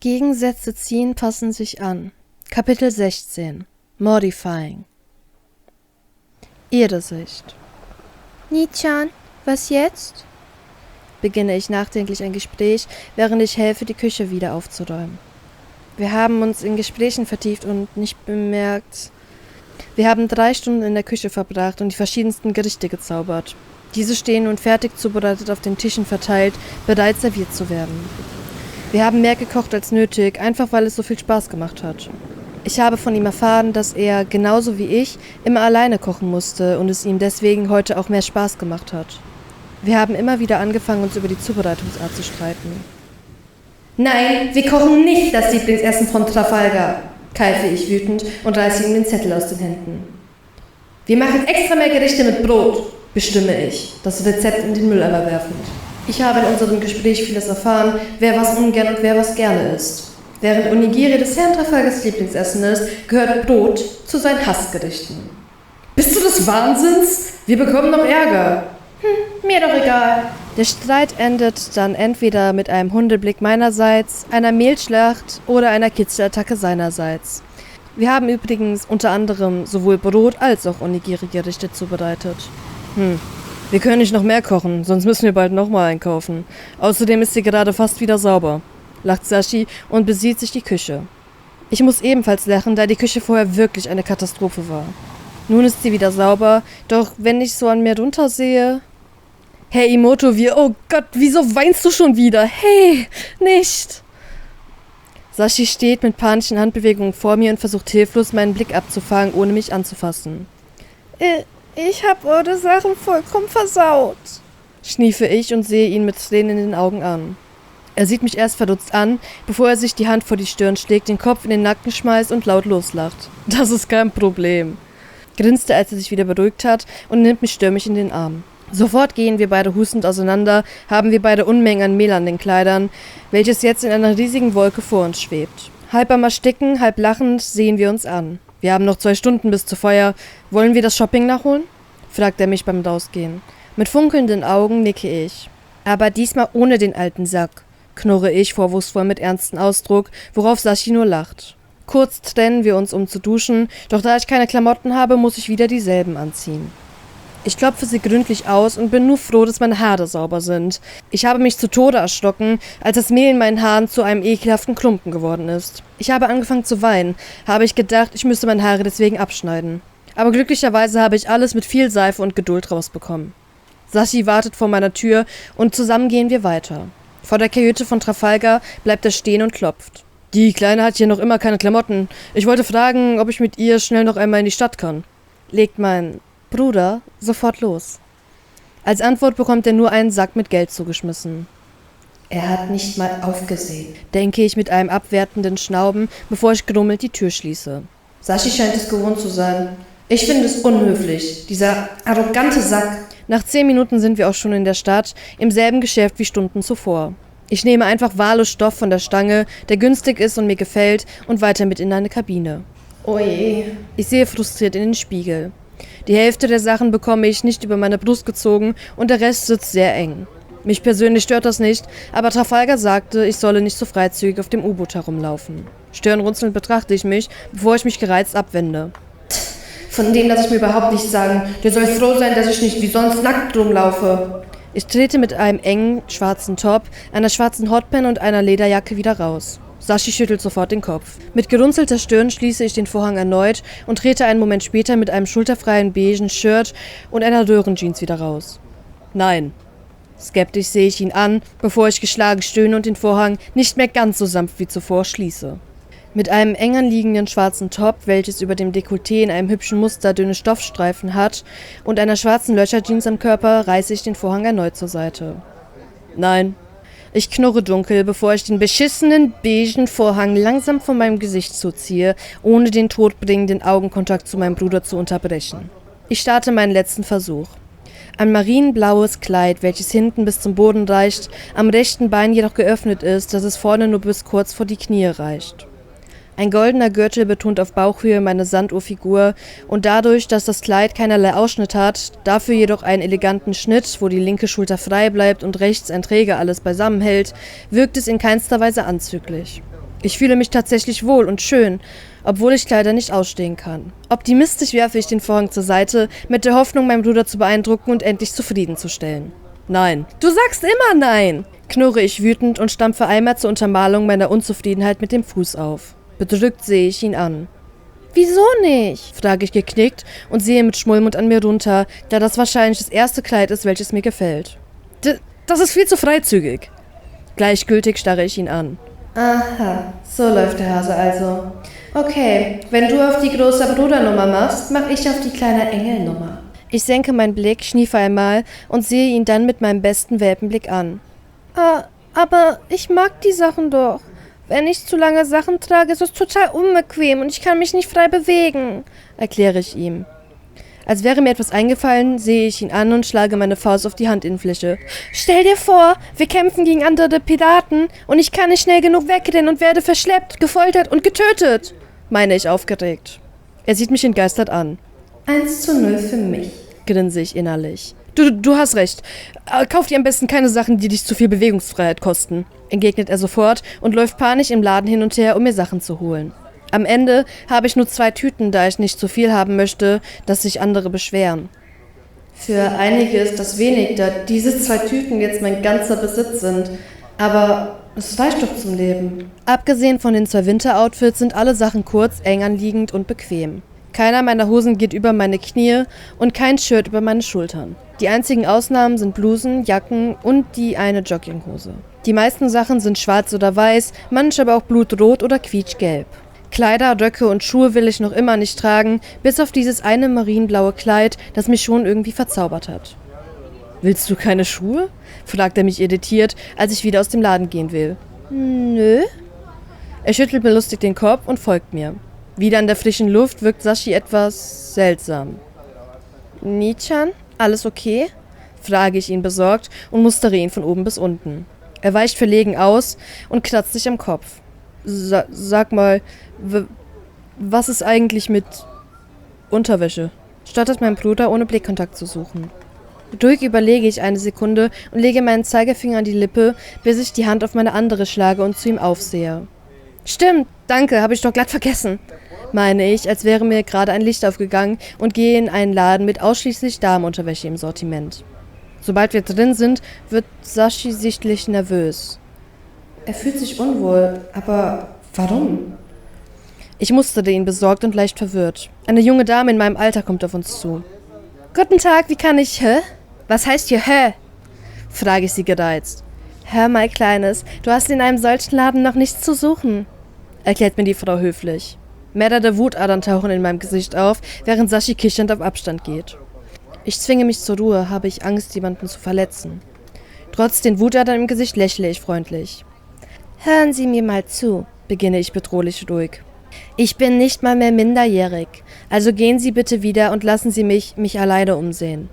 Gegensätze ziehen, passen sich an. Kapitel 16 Mortifying. Irrsicht. Nichan, was jetzt? Beginne ich nachdenklich ein Gespräch, während ich helfe, die Küche wieder aufzuräumen. Wir haben uns in Gesprächen vertieft und nicht bemerkt. Wir haben 3 Stunden in der Küche verbracht und die verschiedensten Gerichte gezaubert. Diese stehen nun fertig zubereitet auf den Tischen verteilt, bereit serviert zu werden. Wir haben mehr gekocht als nötig, einfach weil es so viel Spaß gemacht hat. Ich habe von ihm erfahren, dass er, genauso wie ich, immer alleine kochen musste und es ihm deswegen heute auch mehr Spaß gemacht hat. Wir haben immer wieder angefangen, uns über die Zubereitungsart zu streiten. Nein, wir kochen nicht das Lieblingsessen von Trafalgar, keife ich wütend und reiße ihm den Zettel aus den Händen. Wir machen extra mehr Gerichte mit Brot, bestimme ich, das Rezept in den Mülleimer werfend. Ich habe in unserem Gespräch vieles erfahren, wer was ungern und wer was gerne isst. Während Onigiri des Herrn Trafalgars Lieblingsessen ist, gehört Brot zu seinen Hassgerichten. Bist du des Wahnsinns? Wir bekommen noch Ärger. Mir doch egal. Der Streit endet dann entweder mit einem Hundeblick meinerseits, einer Mehlschlacht oder einer Kitzelattacke seinerseits. Wir haben übrigens unter anderem sowohl Brot als auch Onigiri-Gerichte zubereitet. Wir können nicht noch mehr kochen, sonst müssen wir bald nochmal einkaufen. Außerdem ist sie gerade fast wieder sauber, lacht Sashi und besieht sich die Küche. Ich muss ebenfalls lachen, da die Küche vorher wirklich eine Katastrophe war. Nun ist sie wieder sauber, doch wenn ich so an mir runtersehe... Hey Imoto, oh Gott, wieso weinst du schon wieder? Hey, nicht! Sashi steht mit panischen Handbewegungen vor mir und versucht hilflos, meinen Blick abzufangen, ohne mich anzufassen. Ich hab eure Sachen vollkommen versaut, schniefe ich und sehe ihn mit Tränen in den Augen an. Er sieht mich erst verdutzt an, bevor er sich die Hand vor die Stirn schlägt, den Kopf in den Nacken schmeißt und laut loslacht. Das ist kein Problem, grinste, als er sich wieder beruhigt hat und nimmt mich stürmisch in den Arm. Sofort gehen wir beide hustend auseinander, haben wir beide Unmengen an Mehl an den Kleidern, welches jetzt in einer riesigen Wolke vor uns schwebt. Halb am Ersticken, halb lachend sehen wir uns an. Wir haben noch 2 Stunden bis zur Feuer. Wollen wir das Shopping nachholen? Fragt er mich beim Rausgehen. Mit funkelnden Augen nicke ich. Aber diesmal ohne den alten Sack, knurre ich vorwurfsvoll mit ernstem Ausdruck, worauf Sashi nur lacht. Kurz trennen wir uns, um zu duschen, doch da ich keine Klamotten habe, muss ich wieder dieselben anziehen. Ich klopfe sie gründlich aus und bin nur froh, dass meine Haare sauber sind. Ich habe mich zu Tode erschrocken, als das Mehl in meinen Haaren zu einem ekelhaften Klumpen geworden ist. Ich habe angefangen zu weinen, habe ich gedacht, ich müsste meine Haare deswegen abschneiden. Aber glücklicherweise habe ich alles mit viel Seife und Geduld rausbekommen. Sashi wartet vor meiner Tür und zusammen gehen wir weiter. Vor der Kajüte von Trafalgar bleibt er stehen und klopft. Die Kleine hat hier noch immer keine Klamotten. Ich wollte fragen, ob ich mit ihr schnell noch einmal in die Stadt kann. Legt mein Bruder sofort los. Als Antwort bekommt er nur einen Sack mit Geld zugeschmissen. Er hat nicht mal aufgesehen, denke ich mit einem abwertenden Schnauben, bevor ich grummelt die Tür schließe. Sashi scheint es gewohnt zu sein. Ich finde es unhöflich, dieser arrogante Sack. Nach 10 Minuten sind wir auch schon in der Stadt, im selben Geschäft wie Stunden zuvor. Ich nehme einfach wahllos Stoff von der Stange, der günstig ist und mir gefällt, und weiter mit in eine Kabine. Oje. Ich sehe frustriert in den Spiegel. Die Hälfte der Sachen bekomme ich nicht über meine Brust gezogen und der Rest sitzt sehr eng. Mich persönlich stört das nicht, aber Trafalgar sagte, ich solle nicht so freizügig auf dem U-Boot herumlaufen. Stirnrunzelnd betrachte ich mich, bevor ich mich gereizt abwende. Von dem lasse ich mir überhaupt nichts sagen. Der soll froh sein, dass ich nicht wie sonst nackt rumlaufe. Ich trete mit einem engen, schwarzen Top, einer schwarzen Hotpan und einer Lederjacke wieder raus. Sashi schüttelt sofort den Kopf. Mit gerunzelter Stirn schließe ich den Vorhang erneut und trete einen Moment später mit einem schulterfreien beigen Shirt und einer Röhrenjeans wieder raus. Nein. Skeptisch sehe ich ihn an, bevor ich geschlagen stöhne und den Vorhang nicht mehr ganz so sanft wie zuvor schließe. Mit einem eng anliegenden schwarzen Top, welches über dem Dekolleté in einem hübschen Muster dünne Stoffstreifen hat, und einer schwarzen Löcherjeans am Körper reiße ich den Vorhang erneut zur Seite. Nein. Ich knurre dunkel, bevor ich den beschissenen, beigen Vorhang langsam von meinem Gesicht zuziehe, ohne den todbringenden Augenkontakt zu meinem Bruder zu unterbrechen. Ich starte meinen letzten Versuch. Ein marienblaues Kleid, welches hinten bis zum Boden reicht, am rechten Bein jedoch geöffnet ist, dass es vorne nur bis kurz vor die Knie reicht. Ein goldener Gürtel betont auf Bauchhöhe meine Sanduhrfigur und dadurch, dass das Kleid keinerlei Ausschnitt hat, dafür jedoch einen eleganten Schnitt, wo die linke Schulter frei bleibt und rechts ein Träger alles beisammenhält, wirkt es in keinster Weise anzüglich. Ich fühle mich tatsächlich wohl und schön, obwohl ich Kleider nicht ausstehen kann. Optimistisch werfe ich den Vorhang zur Seite, mit der Hoffnung, meinen Bruder zu beeindrucken und endlich zufriedenzustellen. Nein. Du sagst immer nein! Knurre ich wütend und stampfe einmal zur Untermalung meiner Unzufriedenheit mit dem Fuß auf. Bedrückt sehe ich ihn an. Wieso nicht? Frage ich geknickt und sehe mit Schmollmund an mir runter, da das wahrscheinlich das erste Kleid ist, welches mir gefällt. Das ist viel zu freizügig. Gleichgültig starre ich ihn an. Aha, so läuft der Hase also. Okay, wenn du auf die große Brudernummer machst, mach ich auf die kleine Engelnummer. Ich senke meinen Blick, schniefe einmal und sehe ihn dann mit meinem besten Welpenblick an. Aber ich mag die Sachen doch. Wenn ich zu lange Sachen trage, ist es total unbequem und ich kann mich nicht frei bewegen, erkläre ich ihm. Als wäre mir etwas eingefallen, sehe ich ihn an und schlage meine Faust auf die Handinnenfläche. Stell dir vor, wir kämpfen gegen andere Piraten und ich kann nicht schnell genug wegrennen und werde verschleppt, gefoltert und getötet, meine ich aufgeregt. Er sieht mich entgeistert an. 1:0 für mich, grinse ich innerlich. Du hast recht. Kauf dir am besten keine Sachen, die dich zu viel Bewegungsfreiheit kosten, entgegnet er sofort und läuft panisch im Laden hin und her, um mir Sachen zu holen. Am Ende habe ich nur 2 Tüten, da ich nicht zu viel haben möchte, dass sich andere beschweren. Für einige ist das wenig, da diese 2 Tüten jetzt mein ganzer Besitz sind. Aber es reicht doch zum Leben. Abgesehen von den 2 Winteroutfits sind alle Sachen kurz, eng anliegend und bequem. Keiner meiner Hosen geht über meine Knie und kein Shirt über meine Schultern. Die einzigen Ausnahmen sind Blusen, Jacken und die eine Jogginghose. Die meisten Sachen sind schwarz oder weiß, manche aber auch blutrot oder quietschgelb. Kleider, Röcke und Schuhe will ich noch immer nicht tragen, bis auf dieses eine marienblaue Kleid, das mich schon irgendwie verzaubert hat. »Willst du keine Schuhe?« fragt er mich irritiert, als ich wieder aus dem Laden gehen will. Nö. Er schüttelt mir lustig den Kopf und folgt mir. Wieder in der frischen Luft wirkt Sashi etwas seltsam. Nichan, alles okay? Frage ich ihn besorgt und mustere ihn von oben bis unten. Er weicht verlegen aus und kratzt sich am Kopf. Sag mal, was ist eigentlich mit Unterwäsche? Stottert mein Bruder, ohne Blickkontakt zu suchen. Ruhig überlege ich eine Sekunde und lege meinen Zeigefinger an die Lippe, bis ich die Hand auf meine andere schlage und zu ihm aufsehe. Stimmt, danke, habe ich doch glatt vergessen, meine ich, als wäre mir gerade ein Licht aufgegangen und gehe in einen Laden mit ausschließlich Damenunterwäsche im Sortiment. Sobald wir drin sind, wird Sashi sichtlich nervös. Er fühlt sich unwohl, aber warum? Ich musterte ihn besorgt und leicht verwirrt. Eine junge Dame in meinem Alter kommt auf uns zu. Guten Tag, wie kann ich, Was heißt hier, frage ich sie gereizt. Hör mal, Kleines, du hast in einem solchen Laden noch nichts zu suchen, erklärt mir die Frau höflich. Mehrere Wutadern tauchen in meinem Gesicht auf, während Sashi kichernd auf Abstand geht. Ich zwinge mich zur Ruhe, habe ich Angst, jemanden zu verletzen. Trotz den Wutadern im Gesicht lächle ich freundlich. Hören Sie mir mal zu, beginne ich bedrohlich ruhig. Ich bin nicht mal mehr minderjährig, also gehen Sie bitte wieder und lassen Sie mich alleine umsehen.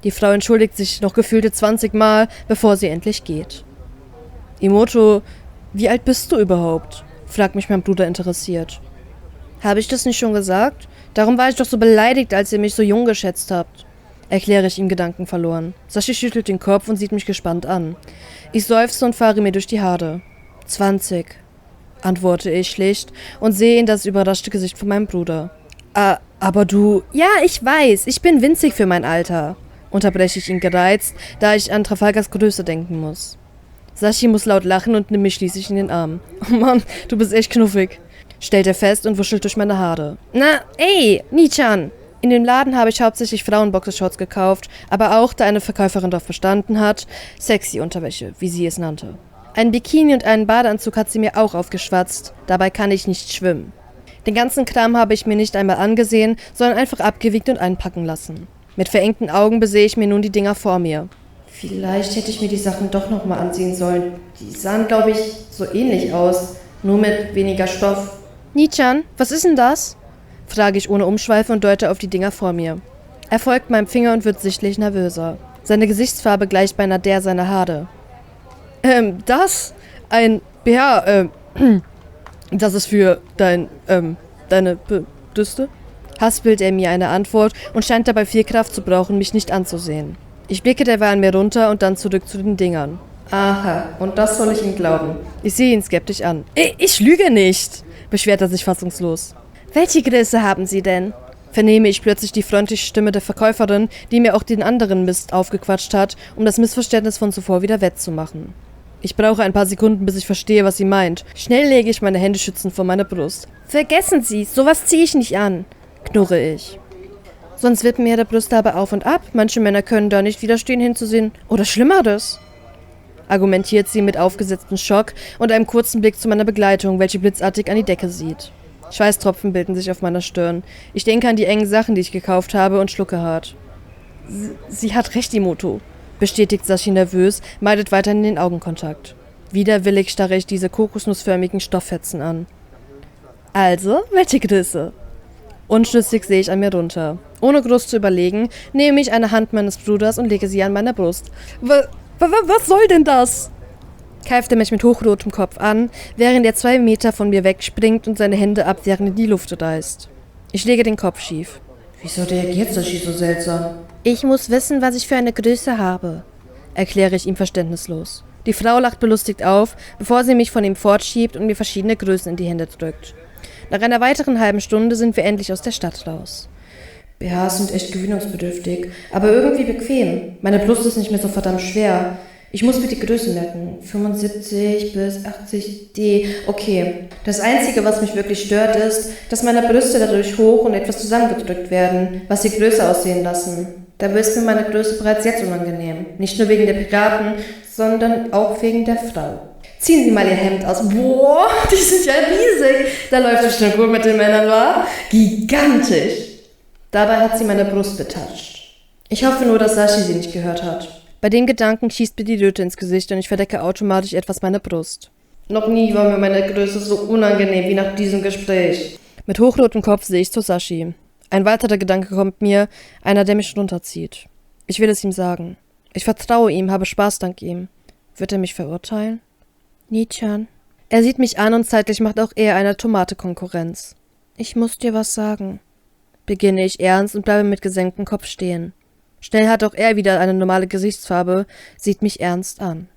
Die Frau entschuldigt sich noch gefühlte 20 Mal, bevor sie endlich geht. Imoto, wie alt bist du überhaupt? Fragt mich mein Bruder interessiert. Habe ich das nicht schon gesagt? Darum war ich doch so beleidigt, als ihr mich so jung geschätzt habt. Erkläre ich ihm gedankenverloren. Sashi schüttelt den Kopf und sieht mich gespannt an. Ich seufze und fahre mir durch die Haare. 20, antworte ich schlicht und sehe in das überraschte Gesicht von meinem Bruder. Aber du... Ja, ich weiß, ich bin winzig für mein Alter, unterbreche ich ihn gereizt, da ich an Trafalgars Größe denken muss. Sashi muss laut lachen und nimmt mich schließlich in den Arm. Oh Mann, du bist echt knuffig, stellt er fest und wuschelt durch meine Haare. Na, ey, Nichan! In dem Laden habe ich hauptsächlich Frauenboxershorts gekauft, aber auch, da eine Verkäuferin darauf bestanden hat, sexy Unterwäsche, wie sie es nannte. Ein Bikini und einen Badeanzug hat sie mir auch aufgeschwatzt, dabei kann ich nicht schwimmen. Den ganzen Kram habe ich mir nicht einmal angesehen, sondern einfach abgewiegt und einpacken lassen. Mit verengten Augen besehe ich mir nun die Dinger vor mir. Vielleicht hätte ich mir die Sachen doch nochmal anziehen sollen. Die sahen, glaube ich, so ähnlich aus, nur mit weniger Stoff. Nichan, was ist denn das? Frage ich ohne Umschweife und deute auf die Dinger vor mir. Er folgt meinem Finger und wird sichtlich nervöser. Seine Gesichtsfarbe gleicht beinahe der seiner Haare. Das? Ein BH, das ist für deine Brüste? Haspelt er mir eine Antwort und scheint dabei viel Kraft zu brauchen, mich nicht anzusehen. Ich blicke derweil an mir runter und dann zurück zu den Dingern. Aha, und das soll ich ihm glauben. Ich sehe ihn skeptisch an. Ich lüge nicht, beschwert er sich fassungslos. Welche Größe haben Sie denn? Vernehme ich plötzlich die freundliche Stimme der Verkäuferin, die mir auch den anderen Mist aufgequatscht hat, um das Missverständnis von zuvor wieder wettzumachen. Ich brauche ein paar Sekunden, bis ich verstehe, was sie meint. Schnell lege ich meine Hände schützend vor meiner Brust. Vergessen Sie, sowas ziehe ich nicht an, Knurre ich. sonst wippen mir der Brüste aber auf und ab. Manche Männer können da nicht widerstehen hinzusehen. Oder Schlimmeres. Argumentiert sie mit aufgesetztem Schock und einem kurzen Blick zu meiner Begleitung, welche blitzartig an die Decke sieht. Schweißtropfen bilden sich auf meiner Stirn. Ich denke an die engen Sachen, die ich gekauft habe und schlucke hart. Sie hat recht, Imoto, bestätigt Sashi nervös, meidet weiterhin den Augenkontakt. Widerwillig starre ich diese kokosnussförmigen Stofffetzen an. Also, welche Größe? Unschlüssig sehe ich an mir runter. Ohne groß zu überlegen, nehme ich eine Hand meines Bruders und lege sie an meiner Brust. Was soll denn das? Keift er mich mit hochrotem Kopf an, während er 2 Meter von mir wegspringt und seine Hände abwehrend in die Luft reißt. Ich lege den Kopf schief. Wieso reagiert Sashi so seltsam? Ich muss wissen, was ich für eine Größe habe, Erkläre ich ihm verständnislos. Die Frau lacht belustigt auf, bevor sie mich von ihm fortschiebt und mir verschiedene Größen in die Hände drückt. Nach einer weiteren halben Stunde sind wir endlich aus der Stadt raus. BHs sind echt gewöhnungsbedürftig, aber irgendwie bequem. Meine Brust ist nicht mehr so verdammt schwer. Ich muss mir die Größe merken. 75 bis 80D. Okay. Das Einzige, was mich wirklich stört, ist, dass meine Brüste dadurch hoch und etwas zusammengedrückt werden, was sie größer aussehen lassen. Dabei ist mir meine Größe bereits jetzt unangenehm. Nicht nur wegen der Piraten, sondern auch wegen der Frau. Ziehen Sie mal Ihr Hemd aus. Boah, die sind ja riesig. Da läuft es schon gut mit den Männern, wa? Gigantisch. Dabei hat sie meine Brust betatscht. Ich hoffe nur, dass Sashi sie nicht gehört hat. Bei dem Gedanken schießt mir die Röte ins Gesicht und ich verdecke automatisch etwas meine Brust. Noch nie war mir meine Größe so unangenehm wie nach diesem Gespräch. Mit hochrotem Kopf sehe ich zu Sashi. Ein weiterer Gedanke kommt mir, einer, der mich runterzieht. Ich will es ihm sagen. Ich vertraue ihm, habe Spaß dank ihm. Wird er mich verurteilen? Nichan. Er sieht mich an und zeitlich macht auch er einer Tomate Konkurrenz. Ich muss dir was sagen, beginne ich ernst und bleibe mit gesenktem Kopf stehen. Schnell hat auch er wieder eine normale Gesichtsfarbe, sieht mich ernst an.